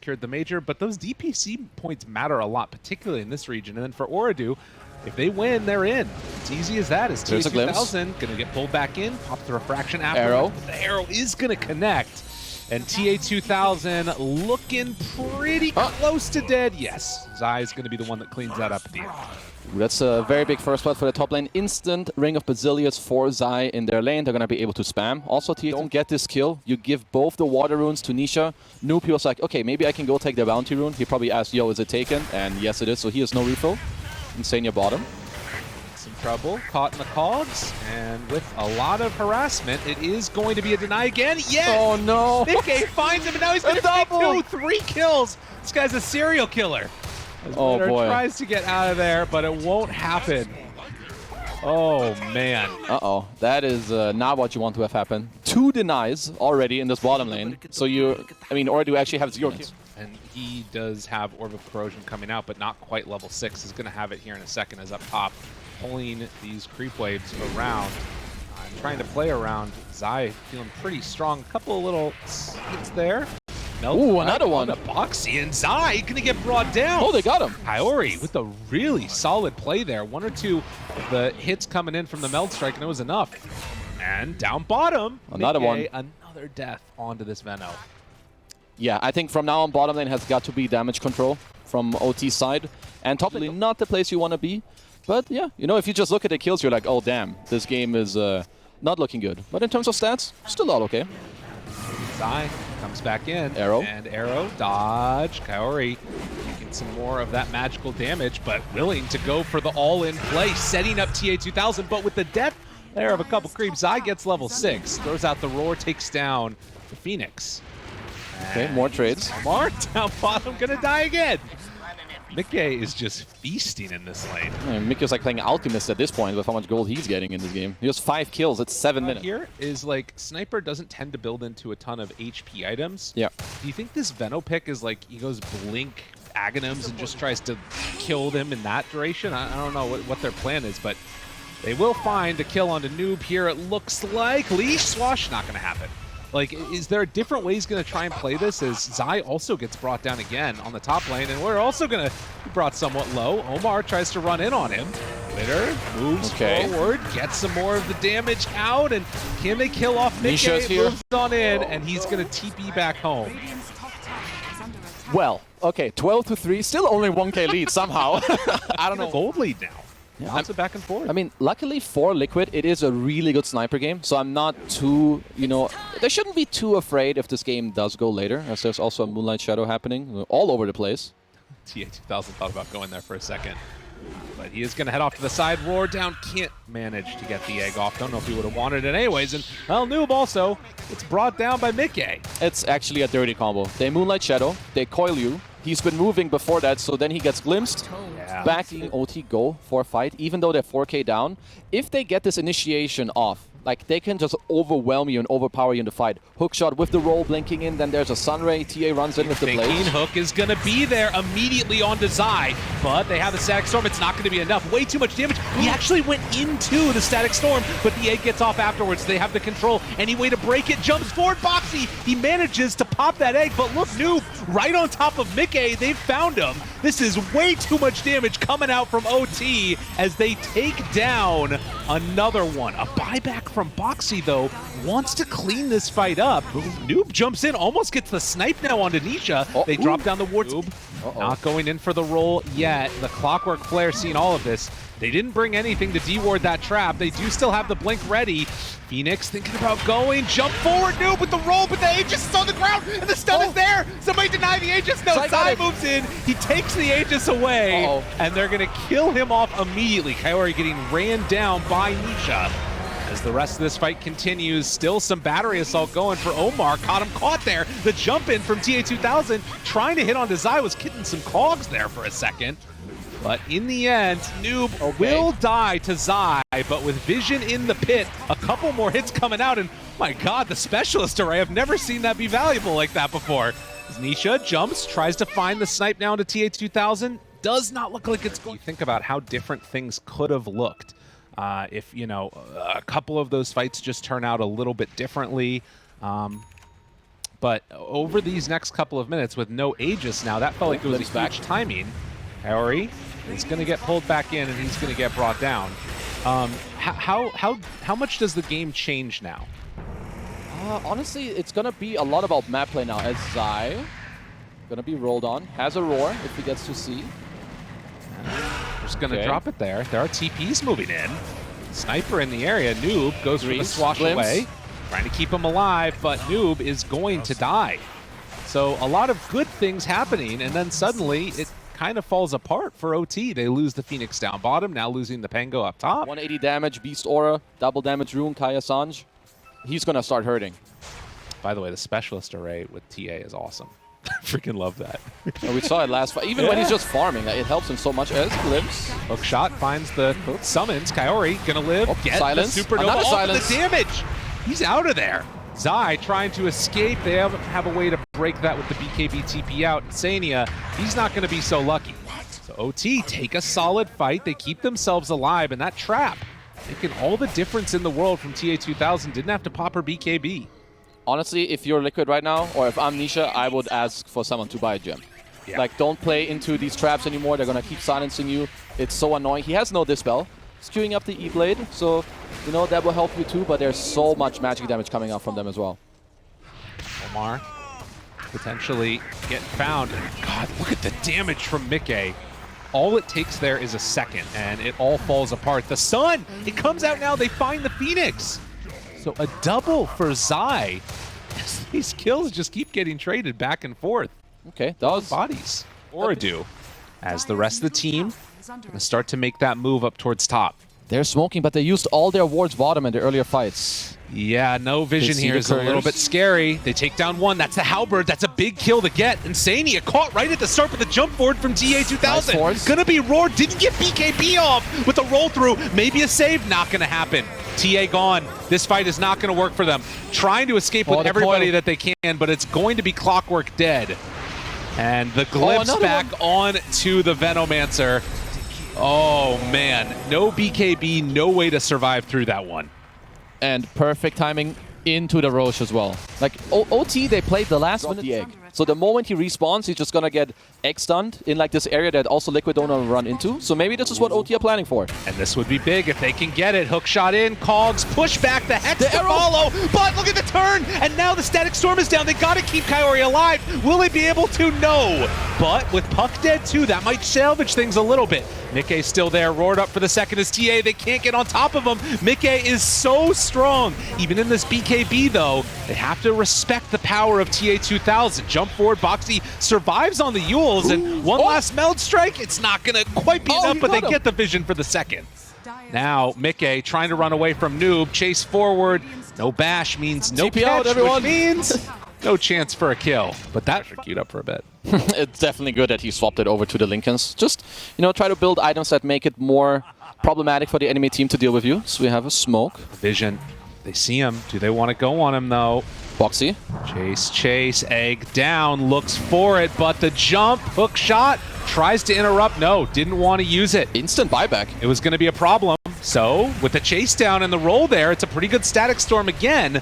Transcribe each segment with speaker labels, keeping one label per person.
Speaker 1: secured the major, but those DPC points matter a lot, particularly in this region. And then for Ooredoo, if they win, they're in. It's easy as that. As TA2000 going to get pulled back in, pop the refraction after.
Speaker 2: Arrow.
Speaker 1: The arrow is going to connect. And TA2000 looking pretty close to dead. Yes, Zai is going to be the one that cleans that up at the end.
Speaker 2: That's a very big first blood for the top lane. Instant Ring of Basilius for Zai in their lane. They're going to be able to spam. Also, don't get this kill. You give both the water runes to Nisha. Noob, he was like, okay, maybe I can go take the bounty rune. He probably asked, yo, is it taken? And yes, it is. So he has no refill. Insania bottom.
Speaker 1: Some trouble. Caught in the cogs. And with a lot of harassment, it is going to be a deny again. Yes!
Speaker 2: Oh, no.
Speaker 1: Nikkei finds him, and now he's going to take 3 kills. This guy's a serial killer.
Speaker 2: Oh boy.
Speaker 1: Tries to get out of there, but it won't happen. Oh man.
Speaker 2: Uh-oh. That is not what you want to have happen. 2 denies already in this bottom lane. So Ooredoo actually have 0 kills.
Speaker 1: And he does have Orb of Corrosion coming out, but not quite level 6. He's going to have it here in a second as up top, pulling these creep waves around. Trying to play around Zai, feeling pretty strong. A couple of little hits there.
Speaker 2: Ooh, another one.
Speaker 1: Boxy and Zai gonna get brought down.
Speaker 2: Oh, they got him.
Speaker 1: Kaori with a really solid play there. 1 or 2 of the hits coming in from the Meld Strike, and it was enough. And down bottom,
Speaker 2: another one.
Speaker 1: Another death onto this Venno.
Speaker 2: Yeah, I think from now on, bottom lane has got to be damage control from OT's side. And top lane, not the place you want to be. But yeah, if you just look at the kills, you're like, oh, damn, this game is not looking good. But in terms of stats, still all okay.
Speaker 1: Zai comes back in.
Speaker 2: Arrow.
Speaker 1: And arrow, dodge. Kaori taking some more of that magical damage, but willing to go for the all-in play, setting up TA2000. But with the death there of a couple creeps, Zai gets level 6. Throws out the roar, takes down the Phoenix.
Speaker 2: Okay, more trades.
Speaker 1: Omar down bottom, gonna die again. Nikkei is just feasting in this lane.
Speaker 2: Mikkei's like playing Alchemist at this point with how much gold he's getting in this game. He has 5 kills, it's 7 minutes.
Speaker 1: Here is like, Sniper doesn't tend to build into a ton of HP items.
Speaker 2: Yeah.
Speaker 1: Do you think this Venno pick is like, he goes Blink Aghanims and just tries to kill them in that duration? I don't know what their plan is, but they will find a kill onto Noob here. It looks like Leash Swash, not gonna happen. Like, is there a different way he's going to try and play this as Zai also gets brought down again on the top lane, and we're also going to be brought somewhat low. Omar tries to run in on him. Litter moves forward, gets some more of the damage out, and can they kill off Nikkei? Moves on in, and he's going to TP back home.
Speaker 2: Well, okay, 12-3, still only 1k lead somehow. I don't know.
Speaker 1: Gold lead now.
Speaker 2: Yeah,
Speaker 1: Bounce it back and forth.
Speaker 2: I mean, luckily for Liquid, it is a really good sniper game, so I'm not too, they shouldn't be too afraid if this game does go later, as there's also a Moonlight Shadow happening all over the place.
Speaker 1: TA2000 thought about going there for a second, but he is going to head off to the side. Roar down, can't manage to get the egg off. Don't know if he would have wanted it anyways, and well, Noob also gets brought down by Nikkei.
Speaker 2: It's actually a dirty combo. They Moonlight Shadow, they coil you. He's been moving before that, so then he gets glimpsed. Backing OT go for a fight, even though they're 4k down. If they get this initiation off, like they can just overwhelm you and overpower you in the fight. Hookshot with the roll blinking in, then there's a Sunray. TA runs in with the blade.
Speaker 1: Hook is going to be there immediately onto Zai, but they have the Static Storm. It's not going to be enough. Way too much damage. He actually went into the Static Storm, but the egg gets off afterwards. They have the control. Any way to break it? Jumps forward. Boxy, he manages to pop that egg, but look, Noob right on top of Nikkei. They've found him. This is way too much damage coming out from OT as they take down another one. A buyback from Boxy, though, wants to clean this fight up. Noob jumps in, almost gets the snipe now onto Nisha. They drop down the ward. Not going in for the roll yet. The Clockwork Flare seeing all of this. They didn't bring anything to deward that trap. They do still have the blink ready. Phoenix thinking about going. Jump forward, Noob with the roll, but the Aegis is on the ground, and the stun is there. Somebody deny the Aegis. No, Zai moves in. He takes the Aegis away, and they're going to kill him off immediately. Kaori getting ran down by Nisha. As the rest of this fight continues, still some battery assault going for Omar. Caught him caught there. The jump in from TA2000, trying to hit onto Zai, was getting some cogs there for a second. But in the end, Noob will die to Zai, but with vision in the pit, a couple more hits coming out, and my god, the specialist array, I've never seen that be valuable like that before. As Nisha jumps, tries to find the snipe now to TA2000, does not look like it's going. You think about how different things could have looked if, a couple of those fights just turn out a little bit differently. But over these next couple of minutes with no Aegis now, that felt like it was a huge timing. Kaori is going to get pulled back in, and he's going to get brought down. How much does the game change now?
Speaker 2: Honestly, it's going to be a lot about map play now, as Zai going to be rolled on, has a roar if he gets to C.
Speaker 1: Just going to drop it there. There are TPs moving in. Sniper in the area. Noob goes for the swash away. Trying to keep him alive, but Noob is going to die. So a lot of good things happening, and then suddenly it kind of falls apart for OT. They lose the Phoenix down bottom, now losing the Pango up top.
Speaker 2: 180 damage, Beast Aura, double damage Rune, Kaya Sanj. He's going to start hurting.
Speaker 1: By the way, the Specialist array with TA is awesome. I freaking love that.
Speaker 2: We saw it last fight. Even when he's just farming, it helps him so much. As Glimpse.
Speaker 1: Hook shot finds the summons. Kaori gonna live. Get
Speaker 2: silence.
Speaker 1: The supernova.
Speaker 2: Another silence.
Speaker 1: The damage. He's out of there. Zai trying to escape. They have a way to break that with the BKB TP out. Sania, he's not going to be so lucky. So OT take a solid fight. They keep themselves alive, and that trap making all the difference in the world from TA2000. Didn't have to pop her BKB.
Speaker 2: Honestly, if you're Liquid right now, or if I'm Nisha, I would ask for someone to buy a gem.
Speaker 1: Yeah.
Speaker 2: Like, don't play into these traps anymore. They're going to keep silencing you. It's so annoying. He has no Dispel. He's queuing up the E-Blade, so, you know, that will help you too, but there's so much magic damage coming out from them as well.
Speaker 1: Omar potentially get found. God, look at the damage from Mickey. All it takes there is a second, and it all falls apart. The sun, it comes out now. They find the Phoenix. So a double for Zai. These kills just keep getting traded back and forth.
Speaker 2: Okay, that was
Speaker 1: bodies. Ooredoo, as the rest of the team gonna start to make that move up towards top.
Speaker 2: They're smoking, but they used all their wards bottom in the earlier fights.
Speaker 1: Yeah, no vision here is a little bit scary. They take down one. That's the Halberd. That's a big kill to get. Insania caught right at the start with the jump forward from TA2000.
Speaker 2: Nice
Speaker 1: gonna be roared. Didn't get BKB off with the roll through. Maybe a save. Not gonna happen. TA gone. This fight is not gonna work for them. Trying to escape with everybody that they can, but it's going to be Clockwork dead. And the glimpse back on to the Venomancer. Oh man, no BKB, no way to survive through that one.
Speaker 2: And perfect timing into the Roche as well. Like, OT, they played the last minute the egg. So the moment he respawns, he's just gonna get egg stunned in like this area that also Liquid don't want to run into. So maybe this is what OT are planning for.
Speaker 1: And this would be big if they can get it. Hook shot in, Cogs push back, the Hex to follow, but look at the turn! And now the Static Storm is down. They gotta keep Kaori alive. Will they be able to? No. But with Puck dead too, that might salvage things a little bit. Mickey's still there, roared up for the second as TA. They can't get on top of him. Mickey is so strong. Even in this BKB though, they have to respect the power of TA2000. Jump forward, Boxy survives on the Yules, and one last meld strike. It's not gonna quite be enough, but they get the vision for the second. Now, Mickey trying to run away from Noob, chase forward. No bash means no
Speaker 2: TP
Speaker 1: catch,
Speaker 2: out, everyone.
Speaker 1: which means no chance for a kill. But that should queued up for a bit.
Speaker 2: It's definitely good that he swapped it over to the Lincolns. Just, you know, try to build items that make it more problematic for the enemy team to deal with you. So we have a smoke.
Speaker 1: Vision. They see him. Do they want to go on him, though?
Speaker 2: Boxy.
Speaker 1: Chase, egg down, looks for it, but the jump, hook shot, tries to interrupt. No, didn't want to use it.
Speaker 2: Instant buyback.
Speaker 1: It was going to be a problem. So, with the chase down and the roll there, it's a pretty good Static Storm again.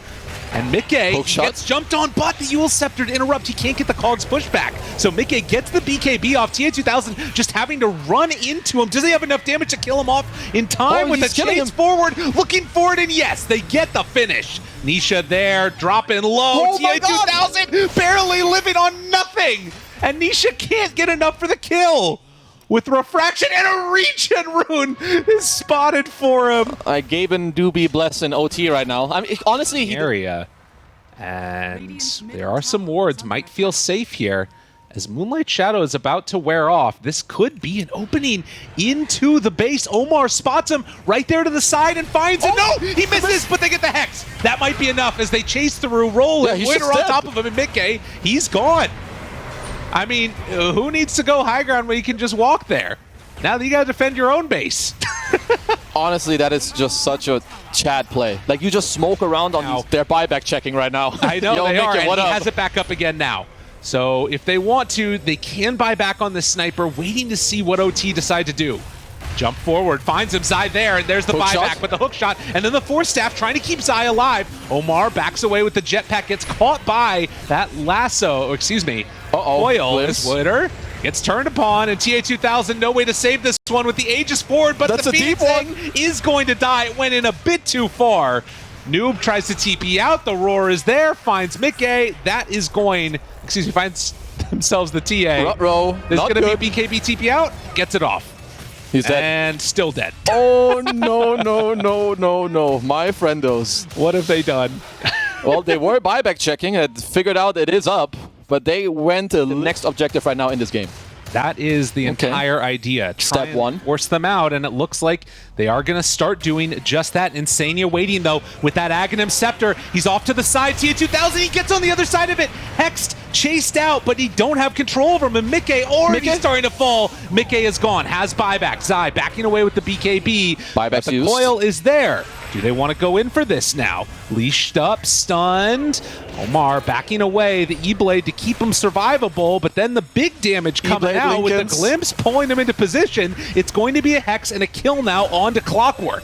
Speaker 1: And Mickey gets jumped on, but the Yule Scepter to interrupt. He can't get the Cogs pushback. So Mickey gets the BKB off. TA2000 just having to run into him. Does he have enough damage to kill him off in time with the chase forward? Looking for it, and yes, they get the finish. Nisha there, dropping low. TA2000 barely living on nothing. And Nisha can't get enough for the kill. With refraction and a regen rune is spotted for him.
Speaker 2: Gaimin do be blessed in OT right now. I mean, honestly,
Speaker 1: area. And there are some wards. Might feel safe here. As Moonlight Shadow is about to wear off, this could be an opening into the base. Omar spots him right there to the side and finds it. No, he misses, but they get the Hex. That might be enough as they chase through, roll and Winter on top of him, and Mickey, he's gone. I mean, who needs to go high ground when you can just walk there? Now that you gotta defend your own base.
Speaker 2: Honestly, that is just such a Chad play. Like, you just smoke around on these, they're buyback checking right now.
Speaker 1: I know they are, and he has it back up again now. So if they want to, they can buy back on this sniper, waiting to see what OT decide to do. Jump forward, finds him, Zai there, and there's the
Speaker 2: Hook
Speaker 1: buyback,
Speaker 2: shot.
Speaker 1: but the hook shot, and then the force staff trying to keep Zai alive. Omar backs away with the jetpack, gets caught by that lasso, Oil
Speaker 2: Glimpse.
Speaker 1: is Witter. Gets turned upon, and TA2000 no way to save this one with the Aegis forward, but
Speaker 2: That's
Speaker 1: the
Speaker 2: a deep
Speaker 1: Phoenix
Speaker 2: one.
Speaker 1: Egg is going to die. It went in a bit too far. Noob tries to TP out, the roar is there, finds Mickey. That is going, finds themselves the TA.
Speaker 2: Ruh-roh.
Speaker 1: There's
Speaker 2: Not
Speaker 1: going to
Speaker 2: good.
Speaker 1: be BKB TP out, gets it off.
Speaker 2: He's dead.
Speaker 1: And still dead.
Speaker 2: Oh, no. My friendos.
Speaker 1: What have they done?
Speaker 2: Well, they were buyback checking and figured out it is up, but they went to the next objective right now in this game.
Speaker 1: That is the entire idea.
Speaker 2: Step one.
Speaker 1: Force them out, and it looks like they are going to start doing just that. Insania waiting, though, with that Aghanim Scepter. He's off to the side. TA2000, he gets on the other side of it. Hexed, chased out, but he don't have control over him. And Mickey already starting to fall. Mickey is gone. Has buyback. Zai backing away with the BKB.
Speaker 2: Buyback's
Speaker 1: the
Speaker 2: used.
Speaker 1: coil is there. Do they want to go in for this now? Leashed up, stunned. Omar backing away the E-Blade to keep him survivable, but then the big damage coming
Speaker 2: E-Blade
Speaker 1: out with the
Speaker 2: Lincolns.
Speaker 1: glimpse pulling them into position. It's going to be a Hex and a kill now onto Clockwork.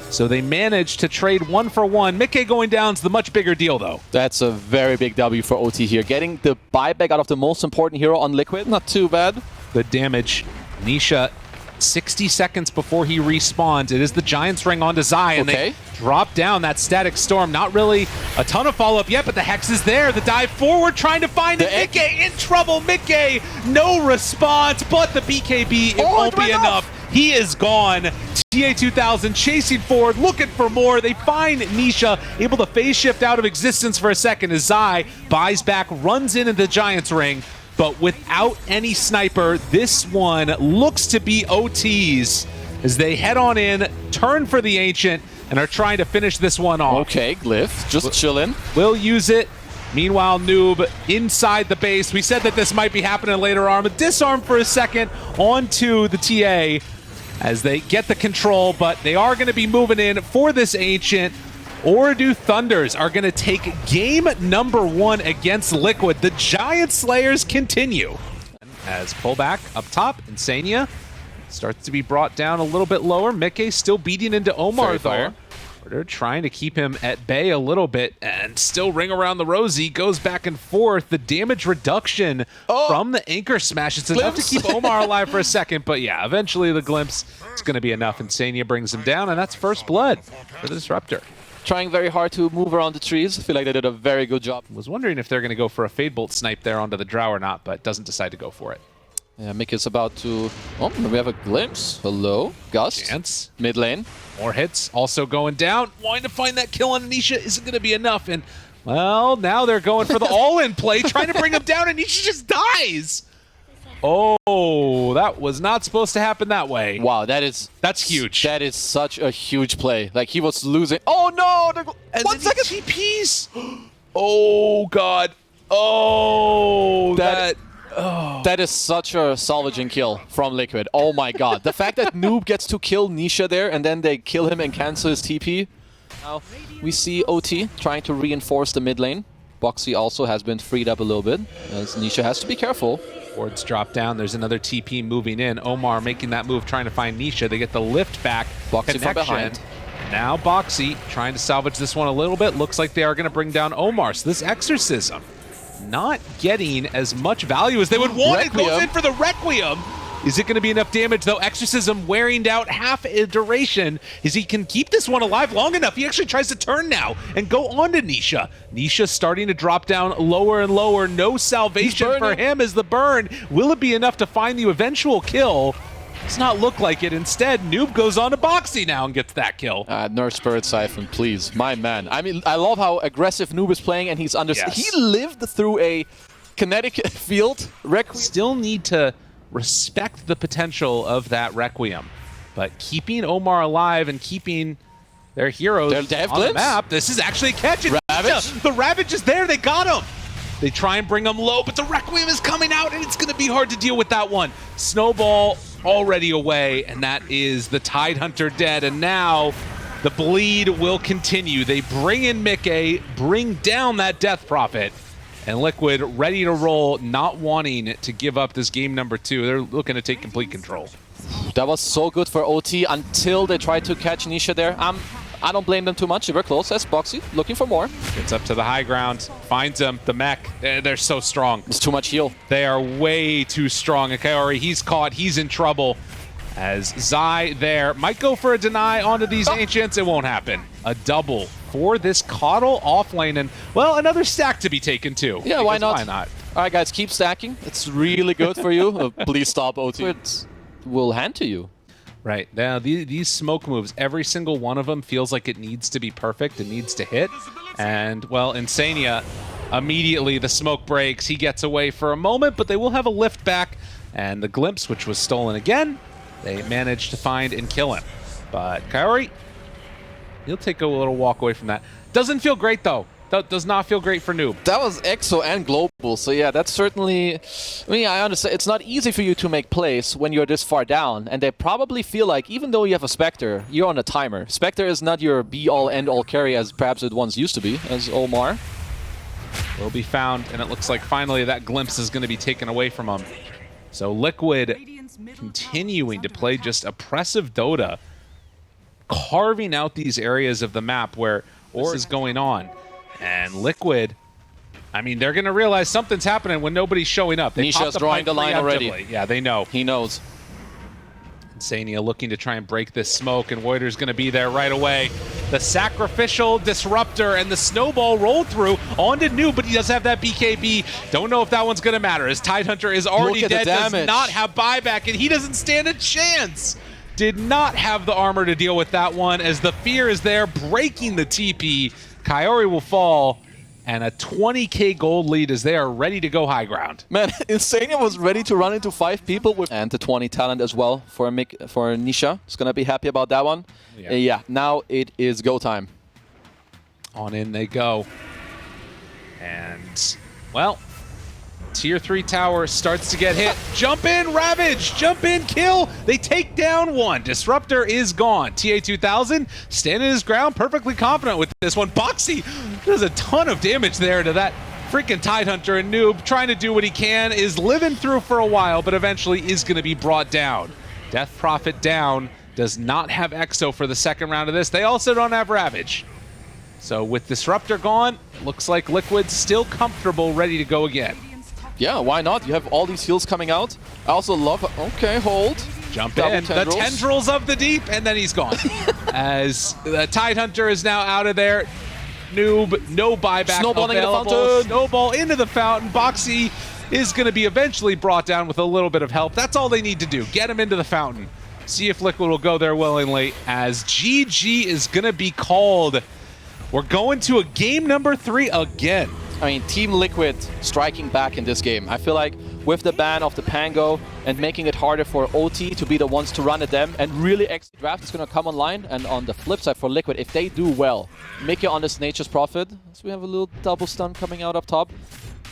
Speaker 1: So they managed to trade 1-for-1. Mickey going down is the much bigger deal, though.
Speaker 2: That's a very big W for OT here. Getting the buyback out of the most important hero on Liquid, not too bad.
Speaker 1: Good damage. Nisha, 60 seconds before he respawns. It is the Giant's Ring onto Zai, and they drop down that Static Storm. Not really a ton of follow-up yet, but the Hex is there. The dive forward, trying to find it. Mickey in trouble. Mickey, no response, but the BKB, it won't be enough. He is gone. TA2000 chasing forward, looking for more. They find Nisha, able to phase shift out of existence for a second as Zai buys back, runs into the Giant's Ring. But without any sniper, this one looks to be OT's as they head on in, turn for the Ancient, and are trying to finish this one off.
Speaker 2: Okay, Glyph, just chilling.
Speaker 1: Will use it. Meanwhile, Noob inside the base. We said that this might be happening later on, but disarm for a second onto the TA as they get the control, but they are going to be moving in for this Ancient. Ooredoo Thunders are going to take game number 1 against Liquid. The Giant Slayers continue. As pullback up top, Insania starts to be brought down a little bit lower. Mickey still beating into Omar, though. They're trying to keep him at bay a little bit and still ring around the rosy. Goes back and forth. The damage reduction from the anchor smash. It's enough to keep Omar alive for a second, but yeah, eventually the glimpse is going to be enough. Insania brings him down, and that's first blood for the Disruptor.
Speaker 2: Trying very hard to move around the trees. I feel like they did a very good job.
Speaker 1: Was wondering if they're going to go for a Fade Bolt snipe there onto the Drow or not, but doesn't decide to go for it.
Speaker 2: Yeah, Mick is about to... Oh, we have a glimpse. Hello, Gust.
Speaker 1: Chance.
Speaker 2: Mid lane.
Speaker 1: More hits also going down. Wanting to find that kill on Nisha isn't going to be enough. And, well, now they're going for the all-in play, trying to bring him down, and Nisha just dies. Oh, that was not supposed to happen that way.
Speaker 2: Wow, that's
Speaker 1: huge.
Speaker 2: That is such a huge play. Like, he was losing. Oh, no!
Speaker 1: And
Speaker 2: 1 second!
Speaker 1: TPs. Oh, God. Oh,
Speaker 2: That is such a salvaging kill from Liquid. Oh my god. The fact that Noob gets to kill Nisha there and then they kill him and cancel his TP. Now we see OT trying to reinforce the mid lane. Boxy also has been freed up a little bit as Nisha has to be careful.
Speaker 1: Wards drop down. There's another TP moving in. Omar making that move, trying to find Nisha. They get the lift back.
Speaker 2: Boxy from behind.
Speaker 1: Now Boxy trying to salvage this one a little bit. Looks like they are going to bring down Omar. So this Exorcism not getting as much value as they would want. It goes in for the Requiem. Is it going to be enough damage, though? Exorcism wearing out half a duration. Is he can keep this one alive long enough? He actually tries to turn now and go on to Nisha. Nisha starting to drop down lower and lower. No salvation for him as the burn. Will it be enough to find the eventual kill? Does not look like it. Instead, Noob goes on to Boxy now and gets that kill.
Speaker 2: Nurse Spirit Siphon, please. My man. I mean, I love how aggressive Noob is playing, and he's He lived through a kinetic field.
Speaker 1: Still need to respect the potential of that Requiem. But keeping Omar alive and keeping their heroes on the map, this is actually a catch. The Ravage is there. They got him. They try and bring him low, but the Requiem is coming out, and it's going to be hard to deal with that one. Snowball already away, and that is the Tidehunter dead. And now the bleed will continue. They bring in Mickey, bring down that Death Prophet, and Liquid ready to roll, not wanting to give up this game number 2. They're looking to take complete control.
Speaker 2: That was so good for OT until they tried to catch Nisha there. I don't blame them too much. They were close. That's Boxy looking for more.
Speaker 1: Gets up to the high ground, finds him, the mech. They're so strong.
Speaker 2: It's too much heal.
Speaker 1: They are way too strong. And Kaori, he's caught. He's in trouble. As Zai there might go for a deny onto these Ancients. It won't happen. A double for this Coddle off lane. And, well, another stack to be taken too.
Speaker 2: Yeah, why not?
Speaker 1: Why not?
Speaker 2: All right, guys, keep stacking. It's really good for you. Please stop, OT. We'll hand to you.
Speaker 1: Right. Now, these smoke moves, every single one of them feels like it needs to be perfect. It needs to hit. And, well, Insania, immediately the smoke breaks. He gets away for a moment, but they will have a lift back. And the glimpse, which was stolen again, they managed to find and kill him. But Kaori, he'll take a little walk away from that. Doesn't feel great, though. That does not feel great for Noob.
Speaker 2: That was EXO and Global, so yeah, that's certainly... I mean, I understand. It's not easy for you to make plays when you're this far down, and they probably feel like, even though you have a Spectre, you're on a timer. Spectre is not your be-all, end-all carry as perhaps it once used to be, as Omar.
Speaker 1: Will be found, and it looks like finally that glimpse is going to be taken away from him. So Liquid continuing to play just oppressive Dota, carving out these areas of the map where this is going on. And Liquid, I mean, they're going to realize something's happening when nobody's showing up.
Speaker 2: Nisha's drawing the line already.
Speaker 1: Yeah, they know.
Speaker 2: He knows.
Speaker 1: Insania looking to try and break this smoke, and Voider's going to be there right away. The sacrificial disruptor and the snowball rolled through onto Noob, but he does have that BKB. Don't know if that one's going to matter, as Tidehunter is already dead, does not have buyback, and he doesn't stand a chance. Did not have the armor to deal with that one, as the fear is there, breaking the TP. Kaori will fall, and a 20k gold lead as they are ready to go high ground.
Speaker 2: Man, Insania was ready to run into 5 people with and the 20 talent as well for Nisha. He's gonna be happy about that one. Yeah, now it is go time.
Speaker 1: On in they go. And, well, Tier 3 tower starts to get hit. Jump in, Ravage! Jump in, kill! They take down one. Disruptor is gone. TA2000 standing his ground, perfectly confident with this one. Boxy does a ton of damage there to that freaking Tidehunter, and Noob trying to do what he can, is living through for a while, but eventually is going to be brought down. Death Prophet down, does not have EXO for the second round of this. They also don't have Ravage. So with Disruptor gone, looks like Liquid's still comfortable, ready to go again.
Speaker 2: Yeah, why not? You have all these heals coming out. I also love... Okay, hold.
Speaker 1: Jump in. The tendrils of the deep, and then he's gone. As the Tidehunter is now out of there. Noob, no buyback
Speaker 2: Snowballing
Speaker 1: available.
Speaker 2: into the fountain.
Speaker 1: Snowball into the fountain. Boxy is going to be eventually brought down with a little bit of help. That's all they need to do. Get him into the fountain. See if Liquid will go there willingly, as GG is going to be called. We're going to a game number 3 again.
Speaker 2: I mean, Team Liquid striking back in this game. I feel like with the ban of the Pango and making it harder for OT to be the ones to run at them and really draft is going to come online. And on the flip side for Liquid, if they do well, Mickey on this Nature's Prophet, so we have a little double stun coming out up top,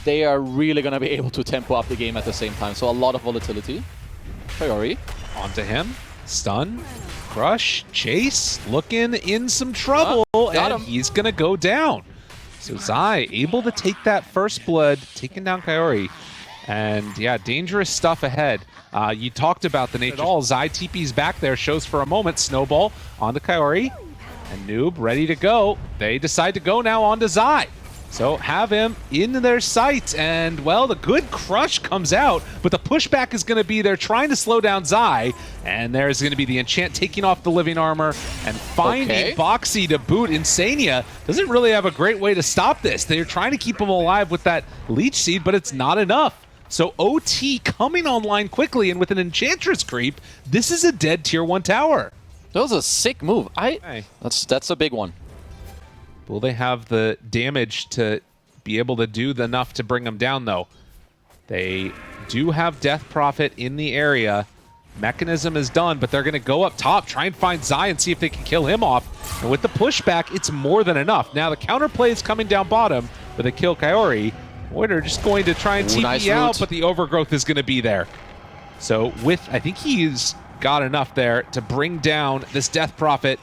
Speaker 2: they are really going to be able to tempo up the game at the same time. So a lot of volatility. Kaori.
Speaker 1: Onto him. Stun. Crush. Chase. Looking in some trouble. And he's going to go down. So Zai able to take that first blood, taking down Kaori. And yeah, dangerous stuff ahead. You talked about the nature. All Zai TP's back there, shows for a moment. Snowball onto Kaori. And Noob ready to go. They decide to go now onto Zai. So have him in their sights, and well, the good crush comes out, but the pushback is going to be there trying to slow down Zai, and there's going to be the enchant taking off the living armor and finding Boxy to boot. Insania doesn't really have a great way to stop this. They're trying to keep him alive with that leech seed, but it's not enough. So OT coming online quickly, and with an enchantress creep, this is a dead tier 1 tower.
Speaker 2: That was a sick move. That's a big one.
Speaker 1: Will they have the damage to be able to do enough to bring them down, though? They do have Death Prophet in the area. Mechanism is done, but they're going to go up top, try and find Zai and see if they can kill him off. And with the pushback, it's more than enough. Now the counterplay is coming down bottom with a kill Kaori. Voider just going to try and TP out, but the overgrowth is going to be there. So with, I think he's got enough there to bring down this Death Prophet.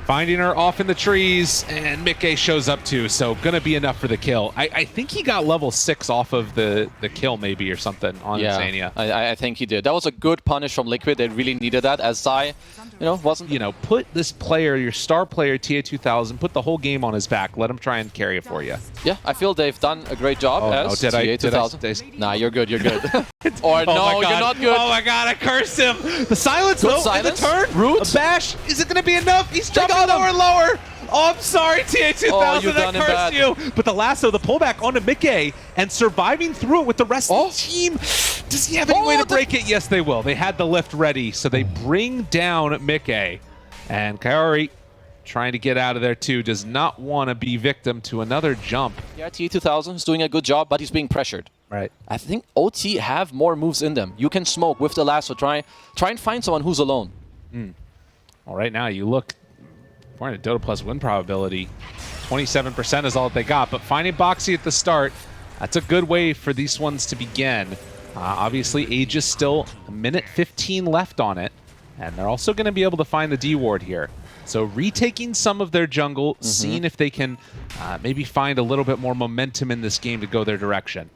Speaker 1: Finding her off in the trees, and Mickey shows up too, so gonna be enough for the kill. I think he got level 6 off of the kill maybe or something on Insania.
Speaker 2: I think he did. That was a good punish from Liquid. They really needed that, as Zai, wasn't...
Speaker 1: Put this player, your star player, TA2000, put the whole game on his back. Let him try and carry it for you.
Speaker 2: Yeah, I feel they've done a great job as TA2000. Nah, you're good, you're good. Or no, you're not good.
Speaker 1: Oh my god, I cursed him. The silence, though,
Speaker 2: silence.
Speaker 1: the turn.
Speaker 2: Root.
Speaker 1: A bash. Is it gonna be enough? He's jumping lower and lower. Oh, I'm sorry, TA2000, I cursed you. But the lasso, the pullback onto Mickey, and surviving through it with the rest of the team. Does he have any way to break it? Yes, they will. They had the lift ready, so they bring down Mickey. And Kaori, trying to get out of there too, does not want to be victim to another jump.
Speaker 2: Yeah, TA2000 is doing a good job, but he's being pressured.
Speaker 1: Right.
Speaker 2: I think OT have more moves in them. You can smoke with the lasso. Try and find someone who's alone.
Speaker 1: Well, right now, you look... We're in a Dota Plus win probability. 27% is all that they got, but finding Boxy at the start, that's a good way for these ones to begin. Obviously, Aegis still a minute 15 left on it, and they're also going to be able to find the D ward here. So retaking some of their jungle, seeing if they can maybe find a little bit more momentum in this game to go their direction.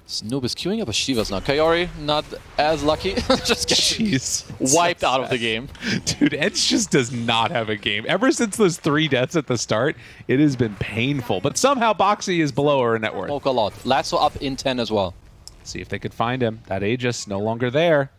Speaker 2: Snoob is queuing up a Shivas now. Kaori, not as lucky. Just getting wiped out of the game.
Speaker 1: Dude, Edge just does not have a game. Ever since those 3 deaths at the start, it has been painful. But somehow Boxy is below her net worth.
Speaker 2: Smoke a lot. Lasso up in 10 as well.
Speaker 1: See if they could find him. That Aegis no longer there.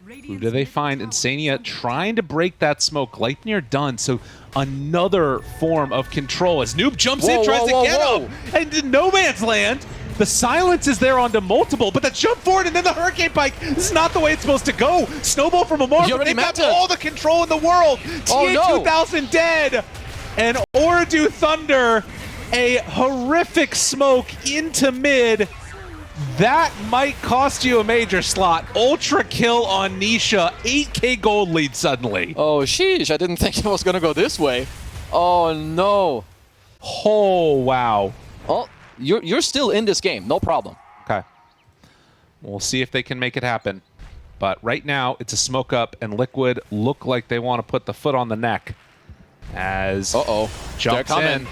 Speaker 1: Who do they find? Insania trying to break that smoke. Gleipnir done. So another form of control as Noob jumps in, tries to get him. And in no man's land. The silence is there onto multiple, but the jump forward and then the Hurricane Pike. This is not the way it's supposed to go. Snowball from Amor, they've got all the control in the world. TA2000 dead. And Ooredoo Thunder, a horrific smoke into mid. That might cost you a major slot. Ultra kill on Nisha. 8k gold lead suddenly.
Speaker 2: Oh, sheesh. I didn't think it was going to go this way. Oh, no.
Speaker 1: Oh, wow.
Speaker 2: Oh. You're still in this game, no problem.
Speaker 1: Okay. We'll see if they can make it happen. But right now, it's a smoke up, and Liquid look like they want to put the foot on the neck. As jumps in.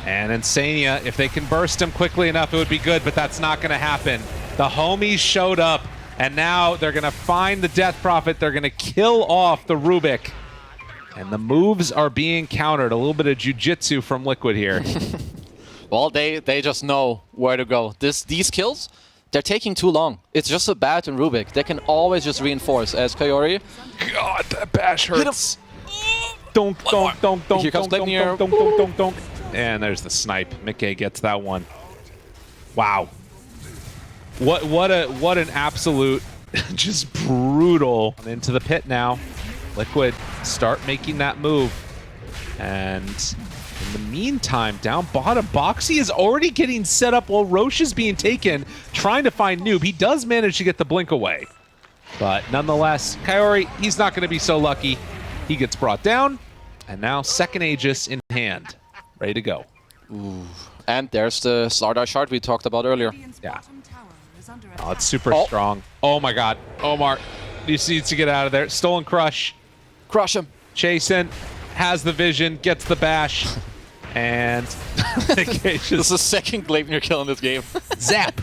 Speaker 1: And Insania, if they can burst him quickly enough, it would be good, but that's not going to happen. The homies showed up, and now they're going to find the Death Prophet. They're going to kill off the Rubik. And the moves are being countered. A little bit of jiu-jitsu from Liquid here.
Speaker 2: Well, they just know where to go. These kills, they're taking too long. It's just a bat and Rubik. They can always just reinforce as Kaori.
Speaker 1: God, that bash hurts. Donk, donk, donk, donk,
Speaker 2: Here comes
Speaker 1: donk, donk, donk, donk, donk, donk. And there's the snipe. Mickey gets that one. Wow. What an absolute, just brutal. Into the pit now. Liquid start making that move. And in the meantime, down bottom, Boxy is already getting set up while Roche is being taken, trying to find Noob. He does manage to get the blink away. But nonetheless, Kaori, he's not going to be so lucky. He gets brought down, and now second Aegis in hand. Ready to go.
Speaker 2: Ooh. And there's the Slardar shard we talked about earlier.
Speaker 1: Yeah. Oh, it's super strong. Oh my god. Omar needs to get out of there. Stolen Crush.
Speaker 2: Crush him.
Speaker 1: Chasing. Has the vision, gets the bash, and
Speaker 2: this is the second Gleipnir kill in this game.
Speaker 1: Zap!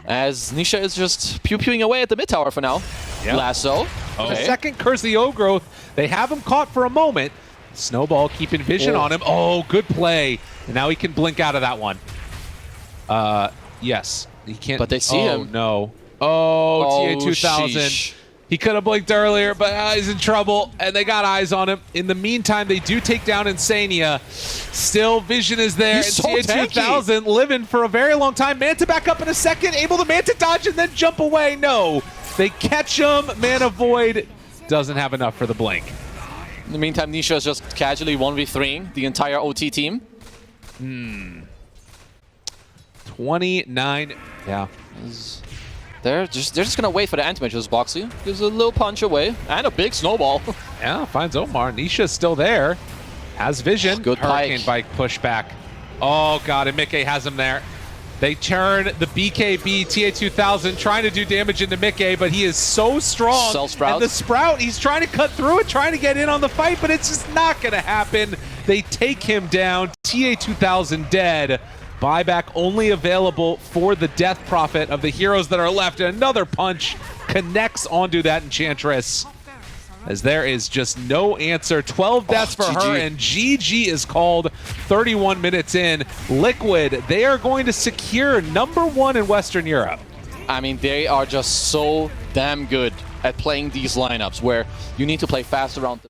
Speaker 2: As Nisha is just pew-pewing away at the mid tower for now. Yep. Lasso.
Speaker 1: Okay. Second Curse the O-Growth. They have him caught for a moment. Snowball keeping vision on him. Oh, good play. And now he can blink out of that one. Yes. He can't.
Speaker 2: But they see him.
Speaker 1: Oh, no. Oh, TA2000. Sheesh. He could have blinked earlier, but he's in trouble, and they got eyes on him. In the meantime, they do take down Insania. Still, vision is there.
Speaker 2: He's so
Speaker 1: TA2000 living for a very long time. Manta back up in a second, able to Manta dodge and then jump away. No, they catch him. Mana Void doesn't have enough for the blink.
Speaker 2: In the meantime, Nisha is just casually 1v3ing the entire OT team.
Speaker 1: 29. Yeah.
Speaker 2: They're just gonna wait for the anti-matches. Boxy gives a little punch away and a big snowball.
Speaker 1: Yeah, finds Omar. Nisha's still there. Has vision.
Speaker 2: Good
Speaker 1: Hurricane Bike push back. Oh god, and Mickey has him there. They turn the BKB TA2000 trying to do damage into Mickey, but he is so strong.
Speaker 2: Cell Sprout.
Speaker 1: And the Sprout, he's trying to cut through it, trying to get in on the fight, but it's just not going to happen. They take him down. TA2000 dead. Buyback only available for the death profit of the heroes that are left. And another punch connects onto that Enchantress, as there is just no answer. 12 deaths for
Speaker 2: GG.
Speaker 1: her, and GG is called 31 minutes in. Liquid, they are going to secure #1 in Western Europe.
Speaker 2: I mean, they are just so damn good at playing these lineups where you need to play fast around the